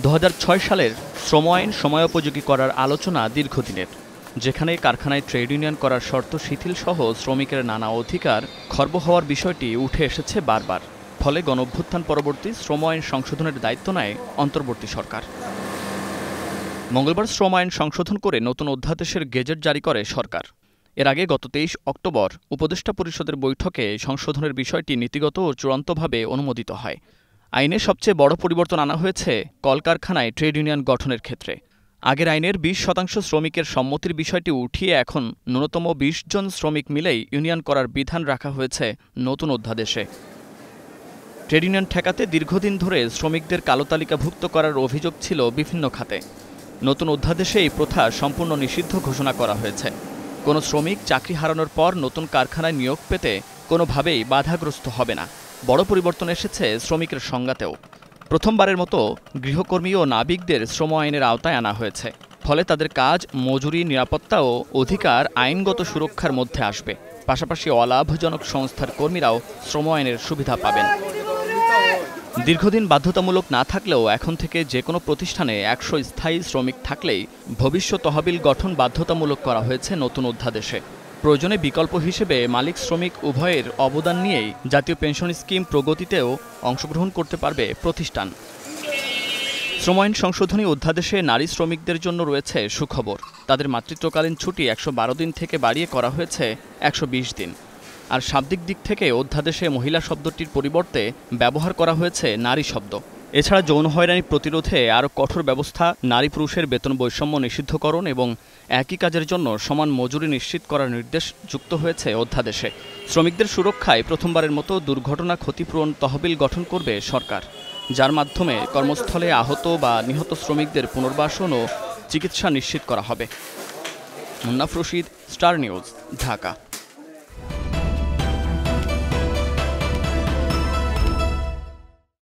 2006 সালের শ্রম আইন সময়োপযোগী করার আলোচনা দীর্ঘদিনের, যেখানে কারখানায় ট্রেড ইউনিয়ন করার শর্ত শিথিল সহ শ্রমিকের নানা অধিকার খর্ব হওয়ার বিষয়টি উঠে এসেছে বারবার। ফলে গণঅভ্যুত্থান পরবর্তী শ্রম আইন সংশোধনের দায়িত্ব নেয় অন্তর্বর্তী সরকার। মঙ্গলবার শ্রম আইন সংশোধন করে নতুন অধ্যাদেশের গেজেট জারি করে সরকার। এর আগে গত 23 অক্টোবর উপদেষ্টা পরিষদের বৈঠকে সংশোধনের বিষয়টি নীতিগত ও চূড়ান্তভাবে অনুমোদিত হয়। আইনে সবচেয়ে বড় পরিবর্তন আনা হয়েছে কলকারখানায় ট্রেড ইউনিয়ন গঠনের ক্ষেত্রে। আগের আইনের 20% শ্রমিকের সম্মতির বিষয়টি উঠিয়ে এখন ন্যূনতম 20 জন শ্রমিক মিলেই ইউনিয়ন করার বিধান রাখা হয়েছে নতুন অধ্যাদেশে। ট্রেড ইউনিয়ন ঠেকাতে দীর্ঘদিন ধরে শ্রমিকদের কালো তালিকাভুক্ত করার অভিযোগ ছিল বিভিন্ন খাতে। নতুন অধ্যাদেশে এই প্রথা সম্পূর্ণ নিষিদ্ধ ঘোষণা করা হয়েছে। কোনো শ্রমিক চাকরি হারানোর পর নতুন কারখানায় নিয়োগ পেতে কোনোভাবেই বাধাগ্রস্ত হবে না। বড় পরিবর্তন এসেছে শ্রমিকের সংজ্ঞাতেও। প্রথমবারের মতো গৃহকর্মী ও নাবিকদের শ্রম আইনের আওতায় আনা হয়েছে। ফলে তাদের কাজ, মজুরি, নিরাপত্তা ও অধিকার আইনগত সুরক্ষার মধ্যে আসবে। পাশাপাশি অলাভজনক সংস্থার কর্মীরাও শ্রম আইনের সুবিধা পাবেন। দীর্ঘদিন বাধ্যতামূলক না থাকলেও এখন থেকে যে কোনো প্রতিষ্ঠানে 100 স্থায়ী শ্রমিক থাকলেই ভবিষ্যৎ তহবিল গঠন বাধ্যতামূলক করা হয়েছে নতুন অধ্যাদেশে। প্রয়োজনে বিকল্প হিসেবে মালিক শ্রমিক উভয়ের অবদান নিয়েই জাতীয় পেনশন স্কিম প্রগতিতেও অংশগ্রহণ করতে পারবে প্রতিষ্ঠান। শ্রম আইন সংশোধনী অধ্যাদেশে নারী শ্রমিকদের জন্য রয়েছে সুখবর। তাদের মাতৃত্বকালীন ছুটি 112 দিন থেকে বাড়িয়ে করা হয়েছে 120 দিন। আর শাব্দিক দিক থেকে অধ্যাদেশে মহিলা শব্দটির পরিবর্তে ব্যবহার করা হয়েছে নারী শব্দ। এছাড়া যৌন হয়রানি প্রতিরোধে আরও কঠোর ব্যবস্থা, নারী পুরুষের বেতন বৈষম্য নিষিদ্ধকরণ এবং একই কাজের জন্য সমান মজুরি নিশ্চিত করার নির্দেশ যুক্ত হয়েছে অধ্যাদেশে। শ্রমিকদের সুরক্ষায় প্রথমবারের মতো দুর্ঘটনা ক্ষতিপূরণ তহবিল গঠন করবে সরকার, যার মাধ্যমে কর্মস্থলে আহত বা নিহত শ্রমিকদের পুনর্বাসন ও চিকিৎসা নিশ্চিত করা হবে। Munnaf Rashid, star news, Dhaka.